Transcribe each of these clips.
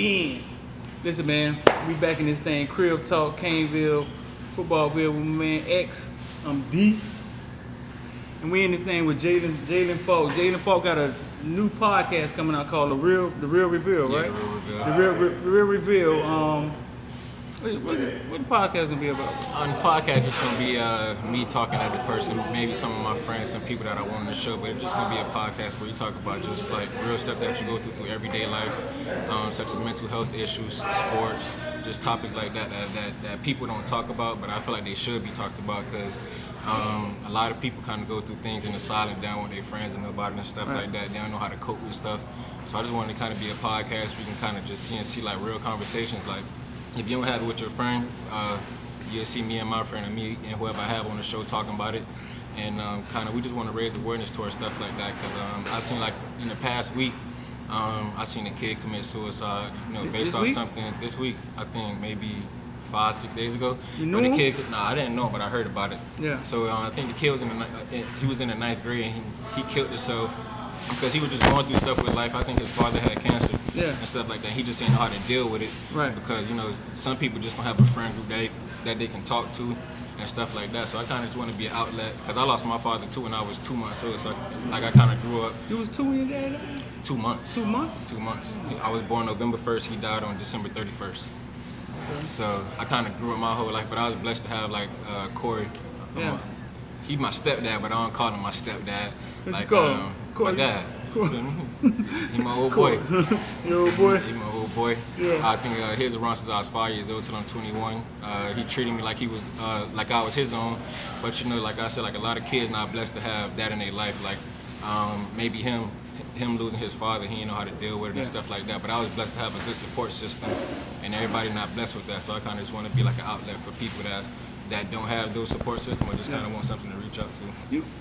again. Listen, man, we back in this thing. Crib Talk, Caneville, Footballville with my man X. I'm D. And we in this thing with Jaelyn Faulk. Jaelyn Faulk got a new podcast coming out called The Real Reveal, right? Yeah, The Real Reveal. What the podcast gonna be about? On the podcast, just gonna be me talking as a person, maybe some of my friends, some people that I want on the show, but it's just gonna be a podcast where you talk about just like real stuff that you go through everyday life, such as mental health issues, sports, just topics like that people don't talk about, but I feel like they should be talked about because a lot of people kind of go through things in the silent down with their friends and nobody and stuff like that. They don't know how to cope with stuff. So I just wanted to kind of be a podcast where you can kind of just see like real conversations. Like if you don't have it with your friend, you'll see me and my friend and me and whoever I have on the show talking about it. And kind of we just want to raise awareness towards stuff like that because I seen like in the past week, I seen a kid commit suicide, based off something this week, I think maybe 5-6 days ago. You knew him? The kid, I didn't know, but I heard about it. Yeah. So I think the kid was in the 9th grade and he killed himself because he was just going through stuff with life. I think his father had cancer and stuff like that. He just didn't know how to deal with it. Right. Because some people just don't have a friend group that they can talk to and stuff like that. So I kind of just want to be an outlet because I lost my father too when I was 2 months old. So I kind of grew up. You was 2 when your dad died? 2 months. 2 months? 2 months. I was born November 1st. He died on December 31st. So I kind of grew up my whole life, but I was blessed to have like Corey. Yeah. He's my stepdad, but I don't call him my stepdad. What you call him? My dad. He my old boy. Your old boy? He my old boy. Yeah. I think he was around since I was 5 years old till I'm 21. He treated me like he was like I was his own. But like I said, like a lot of kids not blessed to have that in their life. Like maybe him losing his father, he didn't know how to deal with it and stuff like that. But I was blessed to have a good support system, and everybody not blessed with that. So I kind of just want to be like an outlet for people that don't have those support systems or just kind of want something to reach out to.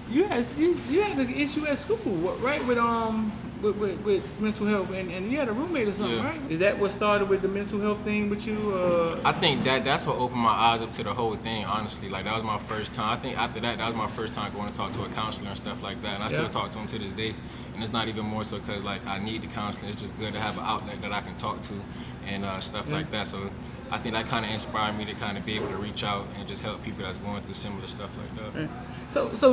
You had an issue at school, right? With mental health, and you had a roommate or something, right? Is that what started with the mental health thing with you? I think that's what opened my eyes up to the whole thing, honestly. Like, that was my first time. I think after that was my first time going to talk to a counselor and stuff like that. And I still talk to him to this day. And it's not even more so because, like, I need the counseling. It's just good to have an outlet that I can talk to and stuff like that. So I think that kind of inspired me to kind of be able to reach out and just help people that's going through similar stuff like that. Right. So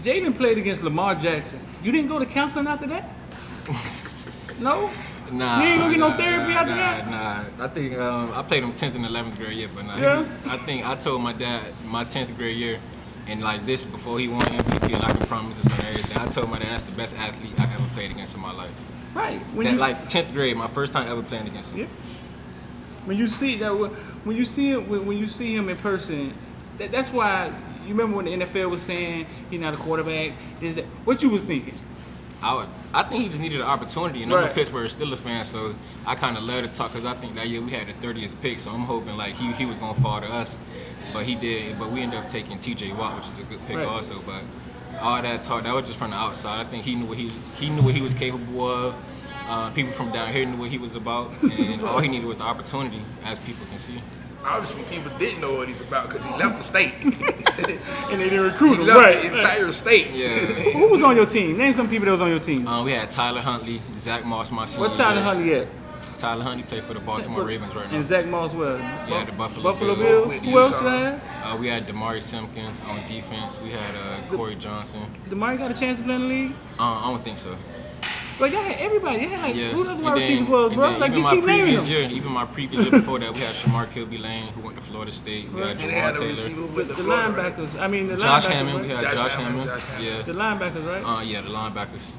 Jaelyn played against Lamar Jackson. You didn't go to counseling after that? No? Nah. You ain't gonna get no therapy after that? Nah. I think I played him 10th and 11th grade year, but nah. Yeah? I think I told my dad my 10th grade year, and like this before he won MVP, and I can promise this on everything. I told my dad that's the best athlete I ever played against in my life. Right. Like 10th grade, my first time ever playing against him. Yeah. When you see him in person, that's why. You remember when the NFL was saying he's not a quarterback? What you was thinking? I think he just needed an opportunity, and I'm a Pittsburgh Steelers fan, so I kind of love to talk because I think that year we had the 30th pick, so I'm hoping like he was gonna fall to us, but he did. But we ended up taking T.J. Watt, which is a good pick also. But all that talk that was just from the outside. I think he knew what he was capable of. People from down here knew what he was about, and all he needed was the opportunity, as people can see. Obviously, people didn't know what he's about because he left the state. And they didn't recruit him, He left the entire state. Yeah. Who was on your team? Name some people that was on your team. We had Tyler Huntley, Zach Moss, my senior. What Tyler Huntley at? Tyler Huntley played for the Baltimore Ravens right now. And Zach Moss where? Yeah, the Buffalo Bills. Who else did I have? We had Damari Simpkins on defense. We had Corey Johnson. Damari got a chance to play in the league? I don't think so. But y'all had everybody. You had like who the other wide And receivers was, bro? Like you keep naming them. Even my previous year before that, we had Shamar Kilby-Lane, who went to Florida State. We had And they had Jawan a receiver Taylor. with The Florida, linebackers. right? I mean the Josh linebackers. Hammond. Right? We had Josh Josh Hammond. Hammond. Yeah. The linebackers, right? Yeah, the linebackers.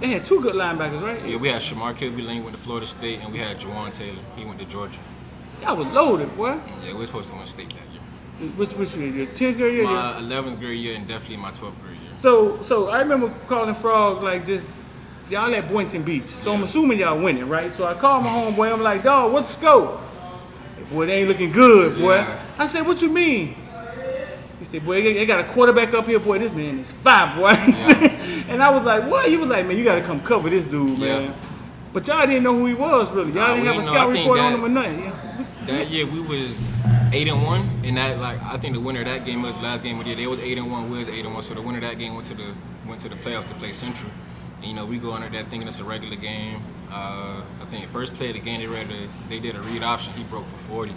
They had two good linebackers, right? Yeah, we had Shamar Kilby-Lane, went to Florida State, and we had Jawan Taylor. He went to Georgia. Y'all was loaded, boy. Yeah, we were supposed to win state that year. Which year? Your 10th grade year? My 11th grade year and definitely my 12th grade year. So I remember calling Frog like just y'all at Boynton Beach. So I'm assuming y'all winning, right? So I called my homeboy. I'm like, dog, what's the scope? Boy, they ain't looking good, boy. Yeah. I said, what you mean? He said, boy, they got a quarterback up here, boy. This man is fire, boy. Yeah. And I was like, what? He was like, man, you got to come cover this dude, man. Yeah. But y'all didn't know who he was, really. Y'all didn't have a scout report on him or nothing. Yeah. That year we was 8-1, and that I think the winner of that game was the last game of the year. They was 8-1, we was 8-1. So the winner of that game went to the playoffs to play Central. And, you know, we go under there thinking it's a regular game. I think first play of the game, they did a read option. He broke for 40.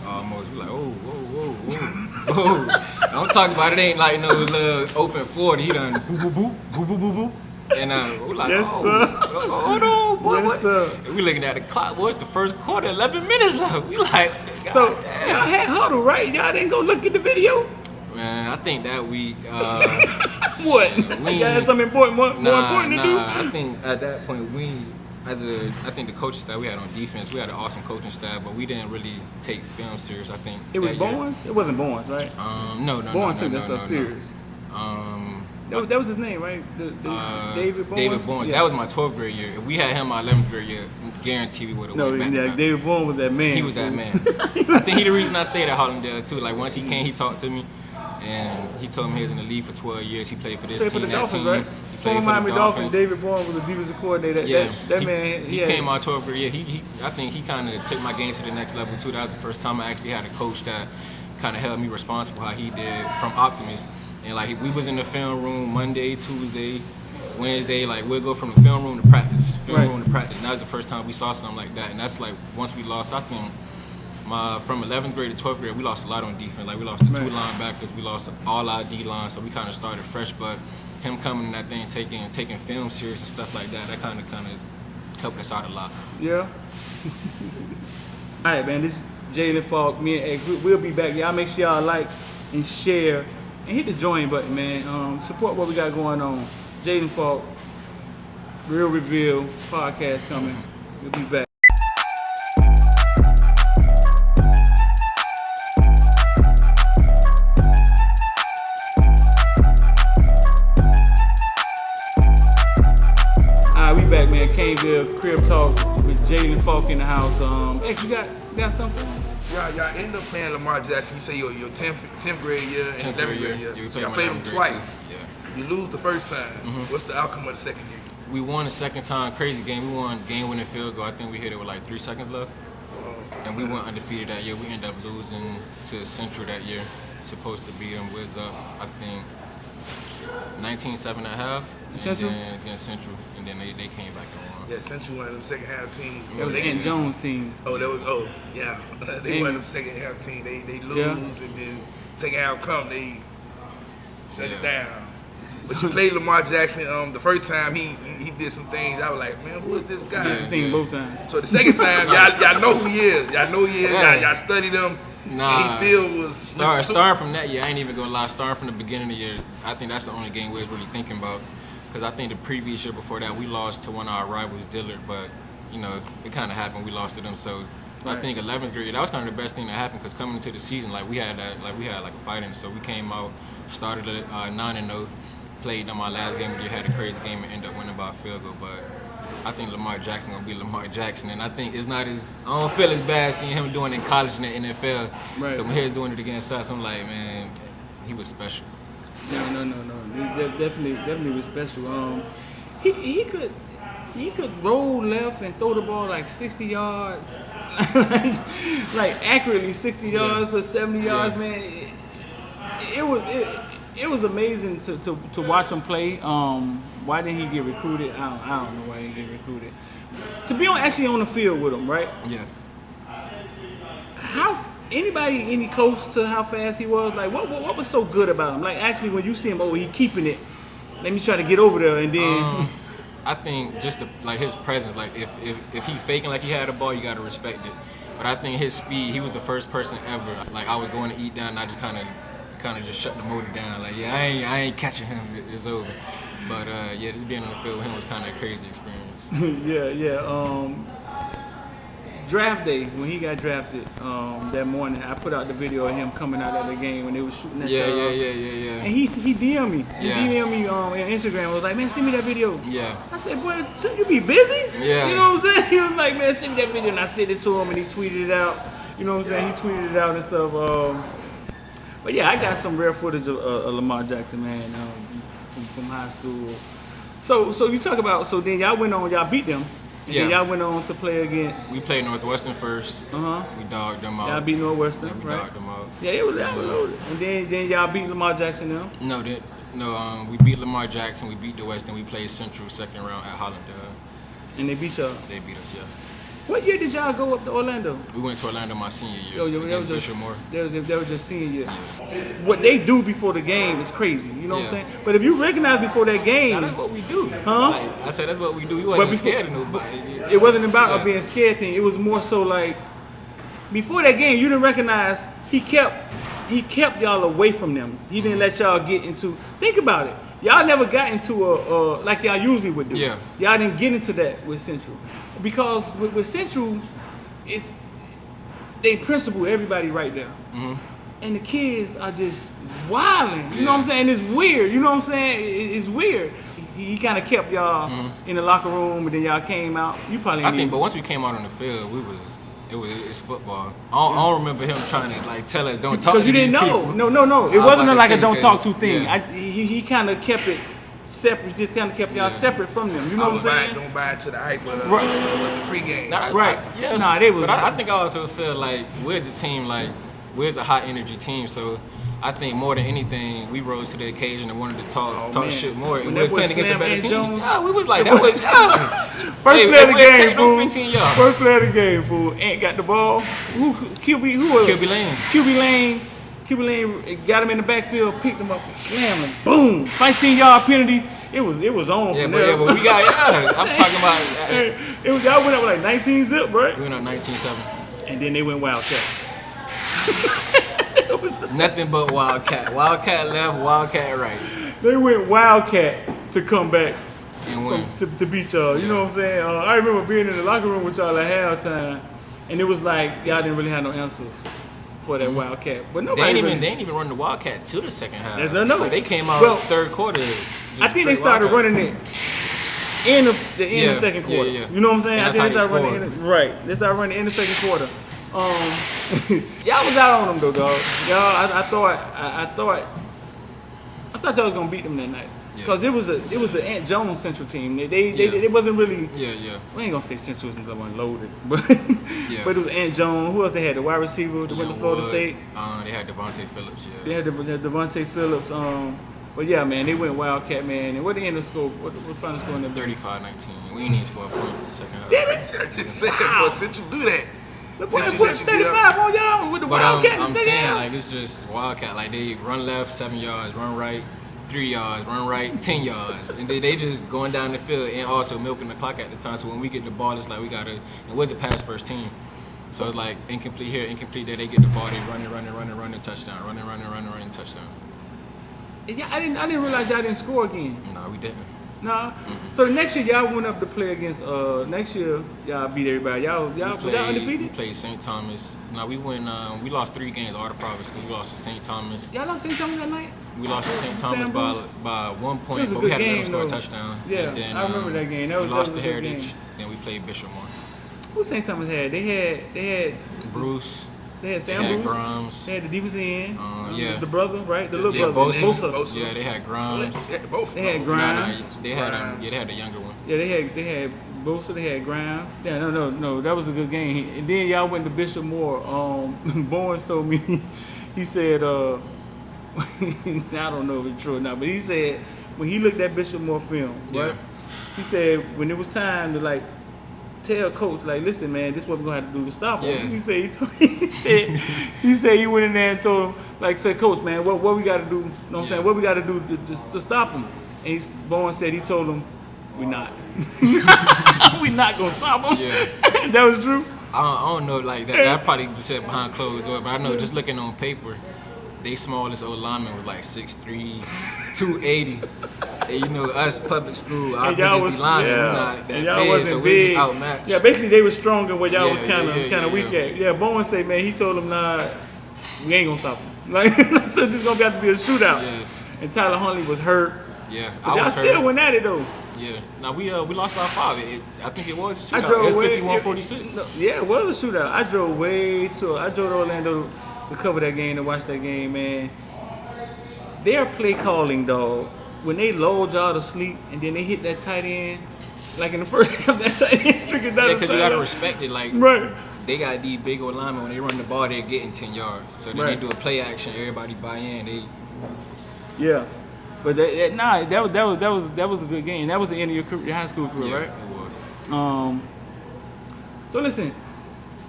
Almost. We like, oh, whoa, whoa, whoa, whoa. I'm talking about it ain't like no little open 40. He done boo, boo, boo, boo, boo, boo, boo. And we like, yes, oh, sir. Hold on, boy. Yes, sir. And we looking at the clock. Boy, it's the first quarter, 11 minutes left. We like, God So damn. y'all had huddle, right? Y'all didn't go look at the video? Man, I think that week. What? We Y'all had something important, more important to do? I think at that point I think the coaching staff we had on defense, we had an awesome coaching staff, but we didn't really take film serious. I think It was that year. Bowens? It wasn't Bowens, right? No, Bowens took that no, stuff serious. Um, That was his name, right? David Bowens? David Bowens. Yeah. That was my 12th grade year. If we had him my 11th grade year, guarantee we would have No, went back to yeah, back. David Bowens was that man. He was that man. I think he the reason I stayed at Hallandale too. Like once he came, he talked to me, and he told me he was in the league for 12 years. He played for this Played team, for the that Dolphins, team. right? He played Former for Miami the Dolphins. Dolphins. David Bowens was the defensive coordinator. Yeah, That man. He came my 12th grade year. I think he kind of took my game to the next level too. That was the first time I actually had a coach that kind of held me responsible how he did from Optimus. And like we was in the film room Monday, Tuesday, Wednesday. Like we'll go from the film room to practice, room to practice. And that was the first time we saw something like that. And that's like once we lost, I think from 11th grade to 12th grade, we lost a lot on defense. Like we lost the two linebackers, we lost all our D line, so we kind of started fresh. But him coming in that thing, taking film serious and stuff like that, that kind of helped us out a lot. Yeah. All right, man. This is Jaelyn Faulk. Me and X. We'll be back. Y'all make sure y'all like and share and hit the join button, man. Support what we got going on. Jaelyn Faulk, Real Reveal podcast coming. We'll be back. We back, man. Caneville Crib Talk with Jaelyn Faulk in the house. X, you got something? Y'all end up playing Lamar Jackson. You say your 10th grade year and 10th 11th grade grade year. year. Yeah, So y'all played them twice. Yeah. You lose the first time. What's the outcome of the second year? We won the second time, crazy game. We won game-winning field goal. I think we hit it with like 3 seconds left. And we went undefeated that year. We ended up losing to Central that year. Supposed to beat them Wiz up, I think, 19-7 and a half. Central? And then against Central. And then they came back and won. Yeah, Central won them second half team. That was Ant Jones' team. Yeah. They won them second half team. They lose and then second half come, they shut it down. But you played Lamar Jackson the first time he did some things. I was like, man, who is this guy? Did some things both times. So the second time, y'all know who he is. Y'all know who he is. Y'all studied him. Nah, and he still was starting from that year. I ain't even gonna lie. Starting from the beginning of the year, I think that's the only game we was really thinking about. Because I think the previous year before that, we lost to one of our rivals, Dillard. But you know, it kind of happened. We lost to them. So I think 11th grade, that was kind of the best thing that happened. Because coming into the season, we had a fight in. So we came out, started at 9-0, played them our last game. We had a crazy game and ended up winning by a field goal. But I think Lamar Jackson gonna be Lamar Jackson, and I think it's not as I don't feel as bad seeing him doing it in college and the NFL. Right. So when he's doing it against us, I'm like, man, he was special. No. He definitely was special. He could roll left and throw the ball like 60 yards, like accurately 60 yards or 70 yards, man. It was amazing to watch him play. Why didn't he get recruited? I don't know why he didn't get recruited. To be actually on the field with him, right? Yeah. Any close to how fast he was? Like, what was so good about him? Like, actually, when you see him, he keeping it. Let me try to get over there, and then. I think just his presence. Like, if he faking like he had a ball, you gotta respect it. But I think his speed. He was the first person ever. Like, I was going to eat down, and I just kind of just shut the motor down. Like, yeah, I ain't catching him. It's over. But just being on the field with him was kind of a crazy experience. Yeah. Draft day, when he got drafted that morning, I put out the video of him coming out of the game when they was shooting at Yeah. And he DM'd me. He DM'd me on Instagram. Was like, man, send me that video. Yeah. I said, boy, shouldn't you be busy? Yeah. You know what I'm saying? He was like, man, send me that video. And I sent it to him, and he tweeted it out. You know what I'm saying? He tweeted it out and stuff. But yeah, I got some rare footage of Lamar Jackson, man, from high school. So you talk about, so then y'all went on, y'all beat them. And then y'all went on to play against. We played Northwestern first. We dogged them out. Y'all beat Northwestern, we right? dogged them out. Yeah, it was. And then y'all beat Lamar Jackson now. No, No, we beat Lamar Jackson, we beat Duquesne, we played Central second round at Hallandale. And they beat y'all. They beat us, yeah. What year did y'all go up to Orlando? We went to Orlando my senior year. That was just Bishop Moore. That was just senior year. Yeah. What they do before the game is crazy. You know what I'm Yeah. saying? But if you recognize before that game, Now, that's what we do. Huh? Like, I said that's what we do. We wasn't scared of nobody. it wasn't about Yeah. a being scared thing. It was more so like before that game, you didn't recognize he kept y'all away from them. He didn't let y'all get into. Think about it. Y'all never got into a like y'all usually would do. Yeah. Y'all didn't get into that with Central because with Central, it's they principal everybody right there, and the kids are just wilding. You know what I'm saying? It's weird. You know what I'm saying? It's weird. He kind of kept y'all in the locker room, and then y'all came out. You probably I didn't think, even- but once we came out on the field, it's football. I don't remember him trying to like tell us don't talk to because you these didn't know. people. No. It I was wasn't about to like a say don't talk because- to thing. yeah. He kind of kept it separate. Just kind of kept y'all separate from them. You know what I'm saying? Don't buy into the hype of Right. the pregame. Right. Yeah. Nah, they was. But I think I also feel like we're a team, like we're a high energy team. So I think more than anything, we rose to the occasion and wanted to talk man. shit more. When And that we was boy playing against a slammed better Ed team. Jones- Yeah, we was like that. Was, First play of the game, fool. 15 yards. First play of the game, fool. Ant got the ball. Who was QB Lane. QB Lane got him in the backfield, picked him up and slammed him. Boom! 19-yard penalty. It was on Yeah, from but there. we got. Yeah, I'm talking about. It was y'all went up with like 19 zip, right? We went up 19-7. And then they went Wildcat. Nothing but Wildcat. Wildcat left, Wildcat right, They went Wildcat to come back and win. to beat y'all. You know what I'm saying? I remember being in the locker room with y'all at halftime, and it was like y'all didn't really have no answers for that Wildcat. But They nobody ain't really, even. They ain't even run the Wildcat to the second half. No. Like, they came out Well, third quarter. I think they started running it in the Yeah, second quarter. yeah. You know what I'm saying? And I that's think they how started they running right. They started running in the second quarter. Y'all was out on them though, dog. Y'all, I thought y'all was gonna beat them that night because it was the Ant Jones Central team. They wasn't really. Yeah. We ain't gonna say Central was unloaded, but Yeah. but it was Ant Jones. Who else they had? The wide receiver that went to Florida State. They had Devontae Phillips. Yeah. They had Devontae Phillips. But yeah, man, they went Wildcat, man. And what the end of the score? What final score in the 35-19. We didn't even score a point in the second half. Damn it! I just said, boy, Central do that. Look, boy, Did you- put did you get 35 on y'all with the But Wildcat. I'm second saying half. like it's just Wildcat. Like they run left 7 yards, run right 3 yards, run right 10 yards, and they just going down the field and also milking the clock at the time. So when we get the ball, it's like we gotta. It was a pass first team. So it's like incomplete here, incomplete there. They get the ball, they running, touchdown, running, touchdown. Yeah, I didn't realize y'all didn't score again. No, we didn't. Nah. So the next year y'all went up to play against. Next year y'all beat everybody. Y'all was y'all We undefeated. played St. Thomas. No, we went. We lost 3 games. All the private schools. We lost to St. Thomas. Y'all lost St. Thomas that night. We lost to St. Thomas Sam Bruce? by 1 It point, was a but good we had to let game, them score a though. touchdown. Yeah, And then, I remember that game. That we was lost a to good Heritage. game. Then we played Bishop Moore. Who St. Thomas had? They had Bruce. They had They Sam had Bruce. Grimes. They had the defensive end. Yeah. The brother, right? The little Yeah, brother. Bosa. Bosa. Yeah, they had Grimes. Both. They had No, Grimes. they had the younger one. Yeah, they had Bosa. They had Grimes. Yeah, no. That was a good game. And then y'all went to Bishop Moore. Barnes told me, he said, I don't know if it's true or not, but he said when he looked at Bishop Moore film, right? Yeah. He said when it was time to like tell coach, like, listen, man, this is what we're gonna have to do to stop him. Yeah. He said he went in there and told him, like, said, coach, man, what we got to do? You know what I'm saying? What we got to do to stop him? And Bowen said he told him, we not. We not gonna stop him. Yeah. That was true. I don't know, like that probably said behind closed doors, but I know just looking on paper, they smallest old lineman was like 6'3", 280. And you know, us public school, our And y'all biggest was linemen, yeah. we not And that y'all big, wasn't so we big. just outmatched. Yeah, basically they was stronger where y'all Yeah, was kind of weak yeah. at. Yeah, Bowen said, man, he told him, nah, we ain't gonna stop him. Like, so it's just gonna have to be a shootout. Yeah. And Tyler Huntley was hurt. Yeah, But I y'all was still hurt. went at it though. Yeah, now we lost by 5. I think it was a I shootout. drove It was way. 51-46. No, yeah, it was a shootout. I drove to Orlando to cover that game, to watch that game, man. Their play calling, dog, when they lulled y'all to sleep and then they hit that tight end, like in the first half, that tight end tricking down Yeah, the because you got to sideline. respect it. Like, Right. they got these big old linemen, when they run the ball, they're getting 10 yards. So then Right. they do a play action, everybody buy in. Yeah. But that was a good game. That was the end of your high school career, Yeah, right? it was. So listen,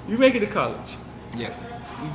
you make it to college. Yeah.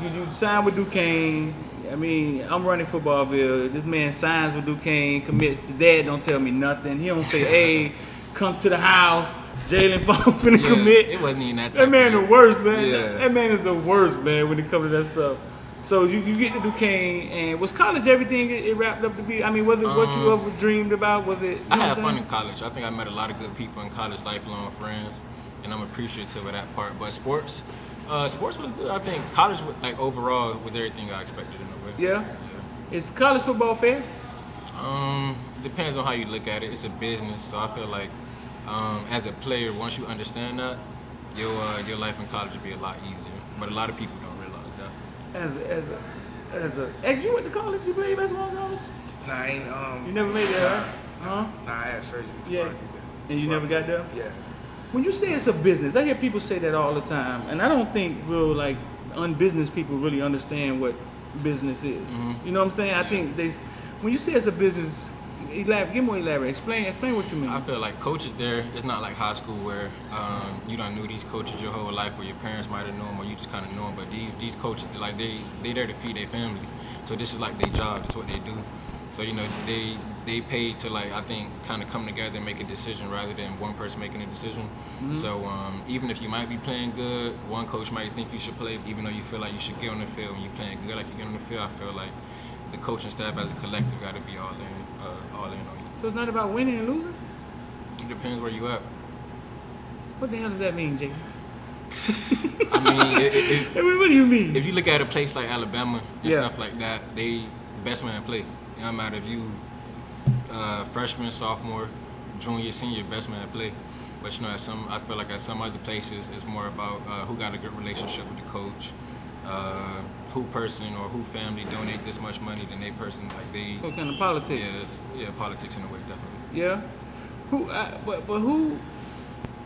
You sign with Duquesne. I mean, I'm running Footballville. This man signs with Duquesne, commits. The dad don't tell me nothing. He don't say, "Hey, come to the house." Jaelyn Faulk finna commit. It wasn't even that That type man of the worst, man. Yeah. That man is the worst, man, when it comes to that stuff. So you get to Duquesne, and was college everything it wrapped up to be? I mean, was it what you ever dreamed about? Was it? I had fun in college. I think I met a lot of good people in college, lifelong friends, and I'm appreciative of that part. But sports was good. I think college, like overall, was everything I expected in a way. Yeah. Is college football fair? Depends on how you look at it. It's a business, so I feel like as a player, once you understand that, your life in college will be a lot easier. But a lot of people don't realize that. As a ex, you went to college. You played basketball in college. Nah, I ain't. You never made that, huh? Nah, I had surgery before Yeah. I did that. And you never got there. Yeah. When you say it's a business, I hear people say that all the time, and I don't think real like unbusiness people really understand what business is. You know what I'm saying? I think when you say it's a business, give more elaborate. Explain what you mean. I feel like coaches there, it's not like high school where you don't knew these coaches your whole life, or your parents might have known them, or you just kind of know them. But these coaches, like they there to feed their family. So this is like their job. That's what they do. So they pay to like I think kind of come together and make a decision rather than one person making a decision. So even if you might be playing good, one coach might think you should play, even though you feel like you should get on the field. When you're playing good, like you get on the field, I feel like the coaching staff as a collective got to be all in on you. So it's not about winning and losing? It depends where you at. What the hell does that mean, Jake? I mean, what do you mean? if you look at a place like Alabama and Yeah. stuff like that, they best man play. It don't matter if you freshman, sophomore, junior, senior, best man play. But I feel like at some other places, it's more about who got a good relationship with the coach, who person or who family donate this much money, then they person like they. What kind of politics? Yeah, politics in a way, definitely. Yeah. But who?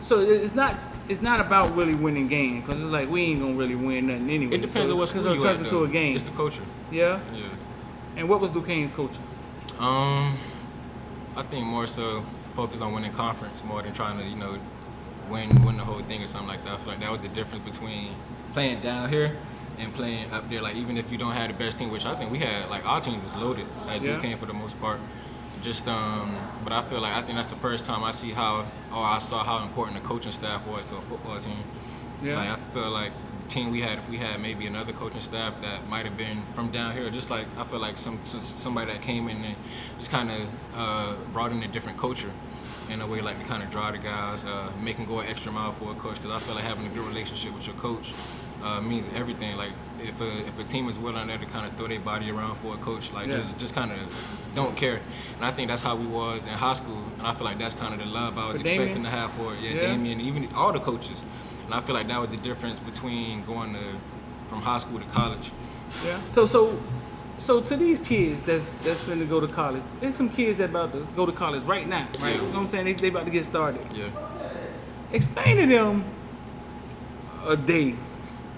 So it's not about really winning games, because it's like we ain't gonna really win nothing anyway. It depends so on what it's school gonna you turn at, into though. a game. It's the culture. Yeah. Yeah. And what was Duquesne's coaching? I think more so focused on winning conference more than trying to, win the whole thing or something like that. I feel like that was the difference between playing down here and playing up there. Like even if you don't have the best team, which I think we had, like our team was loaded at Duquesne for the most part. Just but I think that's the first time I saw how important the coaching staff was to a football team. Yeah. Like I feel like the team we had, if we had maybe another coaching staff that might have been from down here, just like I feel like somebody that came in and just kind of brought in a different culture in a way, like to kind of draw the guys, make them go an extra mile for a coach. Because I feel like having a good relationship with your coach means everything. Like if a team is willing there to kind of throw their body around for a coach, like just kind of don't care. And I think that's how we was in high school. And I feel like that's kind of the love I was expecting to have for it. Yeah, Damien, even all the coaches. And I feel like that was the difference between going from high school to college. Yeah. So to these kids that's finna go to college, there's some kids that about to go to college right now, right? Yeah. You know what I'm saying? They about to get started. Yeah. Explain to them a day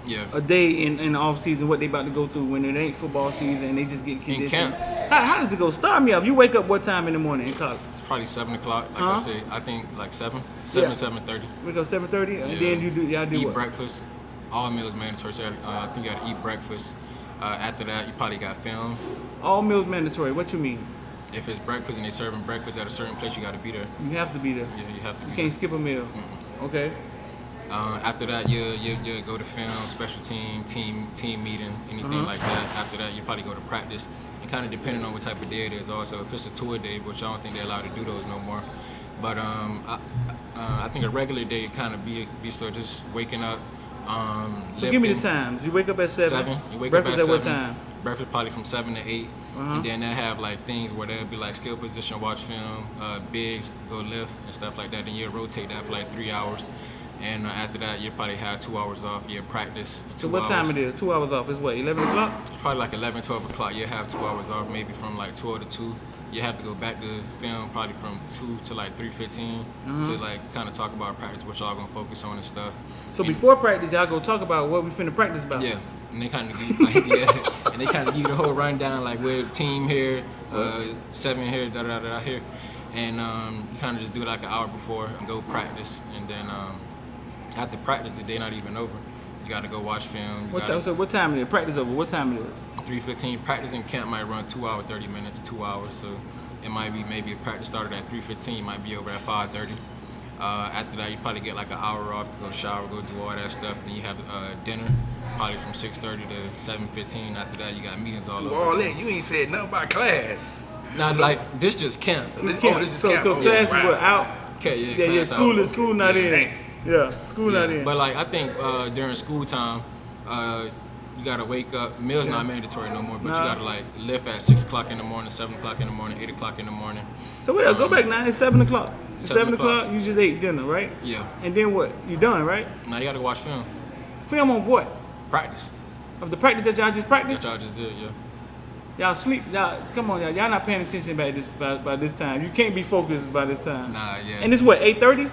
in the off season, what they about to go through when it ain't football season and they just get conditioned. How does it go? Start me off. You wake up what time in the morning in college? It's probably 7 o'clock. Like I say, I think like 7:30. Wake up 7:30, and then y'all do eat what? breakfast. All meals mandatory. So I think you got to eat breakfast. After that, you probably got film. All meals mandatory. What you mean? If it's breakfast and they serving breakfast at a certain place, you got to be there. You have to be there. Yeah, you have to be You can't skip a meal. Okay. After that, you go to film, special team meeting, anything like that. After that, you probably go to practice. And kind of depending on what type of day it is also. If it's a tour day, which I don't think they're allowed to do those no more. But I think a regular day kind of be so just waking up. So give me the times. You wake up at 7. You wake breakfast up at 7. What time? Breakfast probably from 7 to 8. And then they have like things where there'll be like skill position, watch film, bigs, go lift and stuff like that. Then you rotate that for like 3 hours. And after that, you probably have 2 hours off. You practice for 2 hours. So what time it is? 2 hours off is what, 11 o'clock? It's probably like 11, 12 o'clock. You have 2 hours off, maybe from like 12 to 2. You have to go back to film probably from 2 to like 3:15 to like kind of talk about practice, what y'all gonna focus on and stuff. So before practice, y'all go talk about what we finna practice about. Yeah, and they kind of be like, and they kind of give you the whole rundown, like we're team here, 7 here, da here, and you kind of just do it like an hour before and go practice, and then after practice, the day not even over. You got to go watch film. So what time is it? Practice over. What time it is? 3:15. Practice in camp might run 2 hours, 30 minutes, 2 hours. So it might be maybe if practice started at 3:15, might be over at 5:30. After that, you probably get like an hour off to go shower, go do all that stuff, and then you have dinner, probably from 6:30 to 7:15. After that, you got meetings all over. Do all that. You ain't said nothing about class. Not like this, just camp. This is camp. So classes were out. Okay, Yeah. School not in. Yeah, school not in. But like I think during school time, you gotta wake up. Meals not mandatory no more, but you gotta like lift at 6 o'clock in the morning, 7 o'clock in the morning, 8 o'clock in the morning. So what else? Go back now. It's 7 o'clock. 7 o'clock. You just ate dinner, right? Yeah. And then what? You done, right? Now you gotta watch film. Film on what? Practice. Of the practice that y'all just practiced? That y'all just did, yeah. Y'all sleep. Y'all come on, y'all not paying attention by this time. You can't be focused by this time. Nah, yeah. And it's what, 8:30?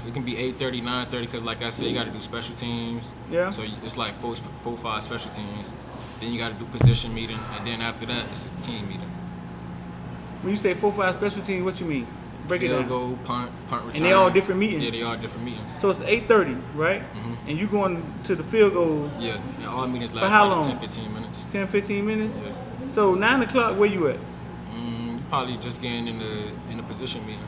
It can be 8:30, 9:30, because like I said, you got to do special teams. Yeah. So it's like 4-5 special teams. Then you got to do position meeting, and then after that, it's a team meeting. When you say 4-5 special teams, what you mean? Break it Field down. goal, punt return. And they all different meetings? Yeah, they all different meetings. So it's 8:30, right? Mm-hmm. And you going to the field goal Yeah, and all meetings last how like long? 10, 15 minutes. 10, 15 minutes? Yeah. So 9 o'clock, where you at? Probably just getting in the position meeting.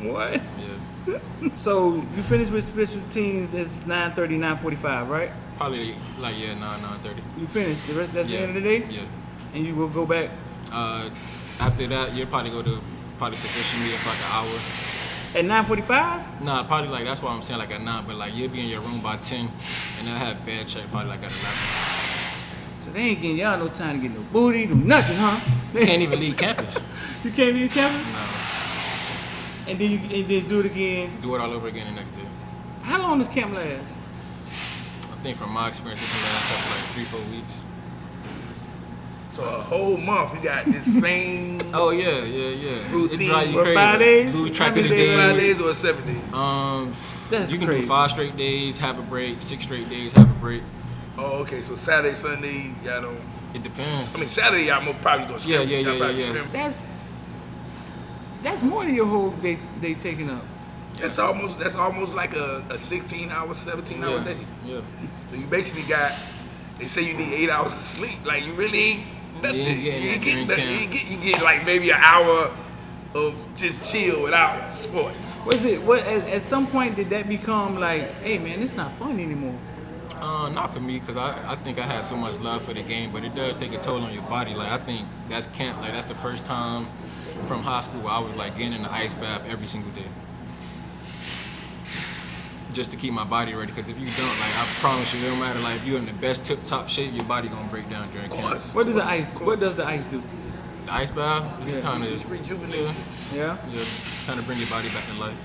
What? Yeah. So you finish with special teams, it's 9:30, 9:45, right? Probably like 9:30. You finished. The rest, that's Yeah. the end of the day? Yeah. And you will go back. After that, you'll probably go to position meeting for like an hour. At 9:45? Nah, probably like that's why I'm saying like at 9, but like you'll be in your room by 10, and they'll have bed check probably like at 11. So they ain't getting y'all no time to get no booty, no nothing, huh? You can't even leave campus. You can't leave campus? No. And then you just do it again. Do it all over again the next day. How long does camp last? I think from my experience, it can last up to like 3-4 weeks. So a whole month you got this same Oh yeah. routine. It drive you What, crazy. 5 days? Lose track How of the many days? days. 5 days or 7 days? That's You can crazy. do 5 straight days, have a break. 6 straight days, have a break. Oh, okay. So Saturday, Sunday, y'all don't. It depends. I mean, Saturday y'all probably gonna scrimmage. Yeah. Y'all probably scrimmage. That's more than your whole day taking up. That's almost like a 16-hour, 17-hour day. Yeah. So you basically got. They say you need 8 hours of sleep. Like you really ain't nothing. You ain't getting that during camp. You get like maybe an hour of just chill without sports. At some point did that become like, hey man, it's not fun anymore? Not for me, because I think I had so much love for the game, but it does take a toll on your body. Like I think that's camp. Like that's the first time from high school where I was like getting in the ice bath every single day, just to keep my body ready. Because if you don't, like I promise you, it don't matter. Like if you're in the best tip-top shape, your body gonna break down during camp. What does the ice do? The ice bath, it just kind Just of rejuvenation. Yeah. kind of bring your body back to life.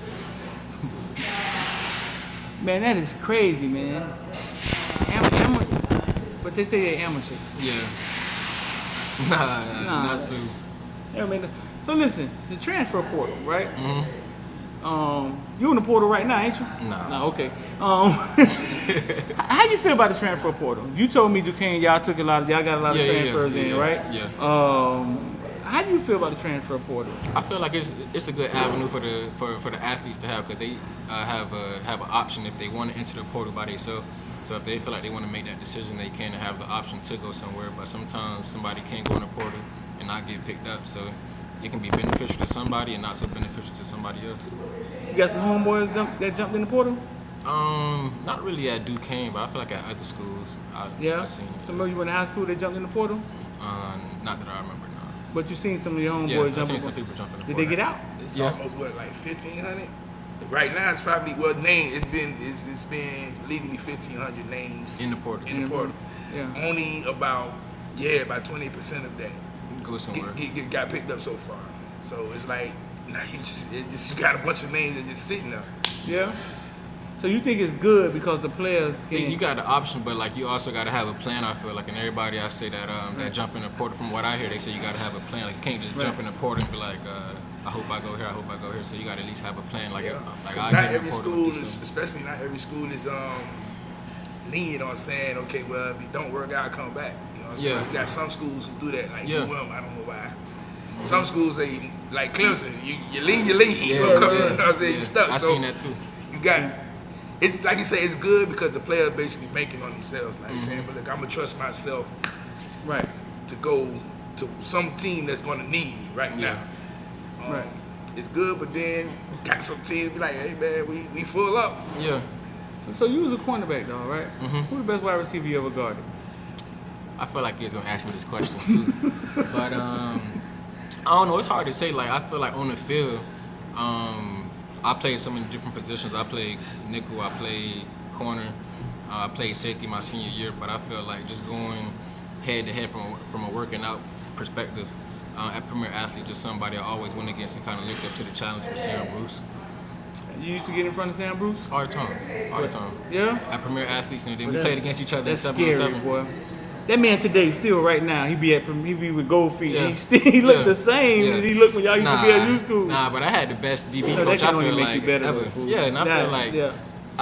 Man, that is crazy, man. But they say they're amateurs. Yeah. Nah, not too. Yeah, man. So listen, the transfer portal, right? Mm-hmm. You in the portal right now, ain't you? Nah. No, okay. How you feel about the transfer portal? You told me Duquesne, y'all got a lot of transfers in, right? Yeah. How do you feel about the transfer portal? I feel like it's a good avenue for the athletes to have, because they have an option if they want to enter the portal by themselves. So if they feel like they want to make that decision, they can have the option to go somewhere. But sometimes somebody can't go in the portal and not get picked up. So it can be beneficial to somebody and not so beneficial to somebody else. You got some homeboys that jumped in the portal? Not really at Duquesne, but I feel like at other schools I've seen it. Some of you went to high school that jumped in the portal? Not that I remember, no. But you seen some of your homeboys Yeah, I've jump seen in some the people jump in the Did portal. they get out? It's Yeah. almost what, like 1,500? Right now it's probably it's been legally 1,500 names In the portal. In the portal. Yeah. Only about 20% of that Go somewhere. got picked up so far. So it's like nah, you got a bunch of names that just sitting there. Yeah. So you think it's good because the players can... You got the option, but like you also got to have a plan. I feel like, and everybody I say that that jump in the portal. From what I hear, they say you got to have a plan. Like you can't just jump in the portal and be like, I hope I go here. I hope I go here. So you got to at least have a plan. Like, Yeah. like 'Cause I not get in every the portal. school is, especially not every school is lenient on saying, okay, well, if it don't work out, come back. You know what I'm saying? You got some schools who do that, like UM, I don't know why. Some schools say, like Clemson, you lean, you know what I'm saying? You stuck. I seen that too. You got, it's like you say, it's good because the players basically banking on themselves. Like you're saying, but look, I'm gonna trust myself, to go to some team that's gonna need me right now. It's good, but then got some teams be like, hey man, we full up. Yeah. So you was a cornerback though, right? Who the best wide receiver you ever guarded? I feel like you was gonna ask me this question too, but I don't know. It's hard to say. Like I feel like on the field, I played so many different positions. I played nickel, I played corner, I played safety my senior year. But I feel like just going head to head from a working out perspective, at Premier Athlete, just somebody I always went against and kind of looked up to the challenge for Sam Bruce. You used to get in front of Sam Bruce? All the time. Yeah? At Premier Athletes, and then we played against each other in That's 7-on-7. scary, boy. That man today, still right now, he be with Gold Feet. He look the same as he looked when y'all used to be at youth school. Nah, but I had the best DB coach. I feel like ever. Yeah, and I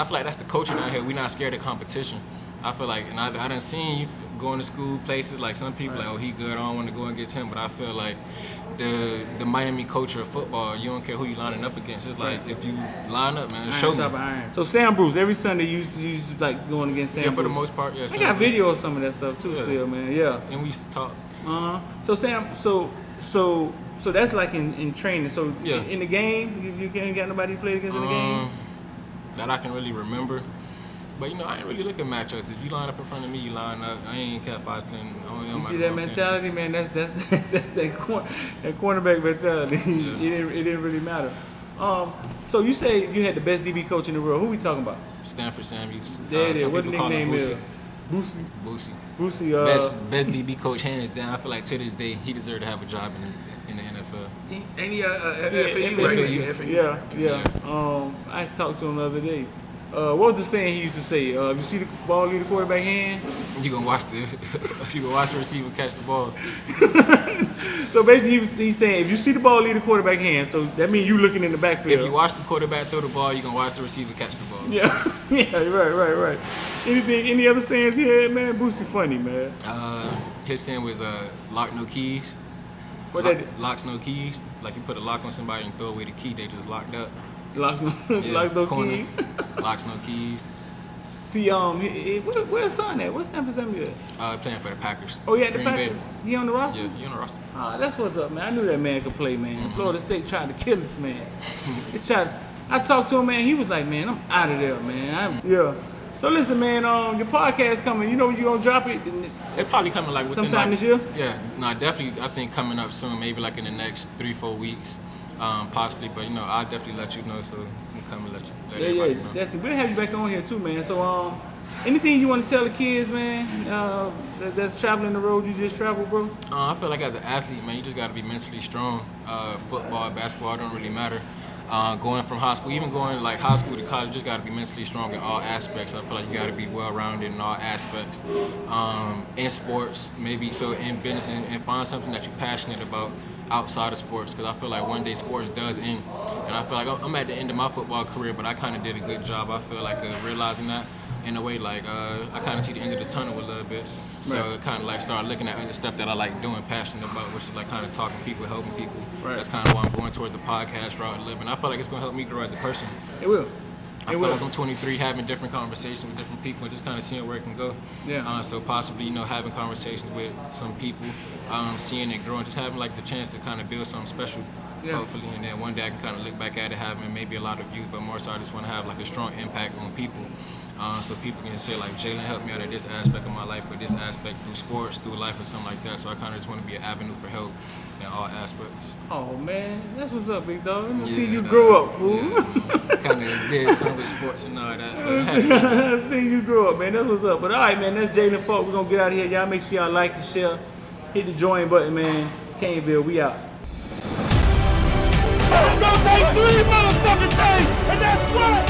feel like that's the coaching out here. We're not scared of competition. I feel like, and I done seen you going to school places like some people like, oh, he good, I don't want to go against him. But I feel like the Miami culture of football, you don't care who you lining up against. It's like if you line up, man, show me. So Sam Bruce, every Sunday you used to like going against Sam Bruce. Yeah, for the most part, yeah. I got video of some of that stuff too, still, man. Yeah. And we used to talk. So Sam, so that's like in training. So in the game, you can't got nobody to play against in the game. That I can really remember. But, I ain't really look at matchups. If you line up in front of me, you line up. I ain't care if I spend. You see that mentality, man? That's that cornerback mentality. It didn't really matter. So you say you had the best DB coach in the world. Who we talking about? Stanford Sam Hughes. What the nickname is? Boosie. Best DB coach hands down. I feel like to this day he deserved to have a job in the NFL. Ain't he FAU? Yeah. I talked to him the other day. What was the saying he used to say? If you see the ball leave the quarterback hand, you gonna watch the receiver catch the ball. So basically, he's saying if you see the ball leave the quarterback hand, so that means you looking in the backfield. If you watch the quarterback throw the ball, you gonna watch the receiver catch the ball. Right. Any other sayings here, man? Boosie funny, man. His saying was lock no keys. Locks no keys. Like you put a lock on somebody and throw away the key, they just locked up. Lock no keys. Locks no keys. See, where's his son at? What's Stanford Sam at? Playing for the Packers. Oh, yeah, the Packers. He on the roster? Yeah, he on the roster. That's what's up, man. I knew that man could play, man. Florida State tried to kill this man. I talked to him, man. He was like, man, I'm out of there, man. So listen, man. Your podcast coming. You know you gonna drop it? It probably coming like within sometime this year. Yeah, no, definitely. I think coming up soon, maybe like in the next 3-4 weeks. Possibly, but I'll definitely let you know. So I'm come and let everybody know. Definitely. We'll have you back on here too, man. So anything you want to tell the kids, man? That's traveling the road you just traveled, bro. I feel like as an athlete, man, you just got to be mentally strong. Football, basketball don't really matter. Going from high school, even going like high school to college, you just got to be mentally strong in all aspects. I feel like you got to be well-rounded in all aspects. In sports, maybe so in business, and find something that you're passionate about outside of sports, because I feel like one day sports does end, and I feel like I'm at the end of my football career, but I kind of did a good job. I feel like realizing that in a way, like I kind of see the end of the tunnel a little bit, so kind of like start looking at other stuff that I like doing, passionate about, which is like kind of talking to people, helping people. That's kind of why I'm going towards the podcast route a little bit. I feel like it's gonna help me grow as a person. It will. I feel like I'm 23, having different conversations with different people, and just kind of seeing where it can go. So possibly, having conversations with some people, seeing it grow, and just having like the chance to kind of build something special, hopefully. And then one day I can kind of look back at it, having maybe a lot of views, but more so I just want to have like a strong impact on people. So people can say like, Jaelyn helped me out at this aspect of my life, or this aspect through sports, through life, or something like that. So I kind of just want to be an avenue for help in all aspects. Oh man, that's what's up, big dog. Let me see you grow up, fool. Kind of did some with sports and all that. So see you grow up, man. That's what's up. But all right, man, that's Jaelyn Faulk. We're gonna get out of here. Y'all make sure y'all like and share. Hit the join button, man. Caneville, we out. It's gonna take 3 motherfucking days, and that's what?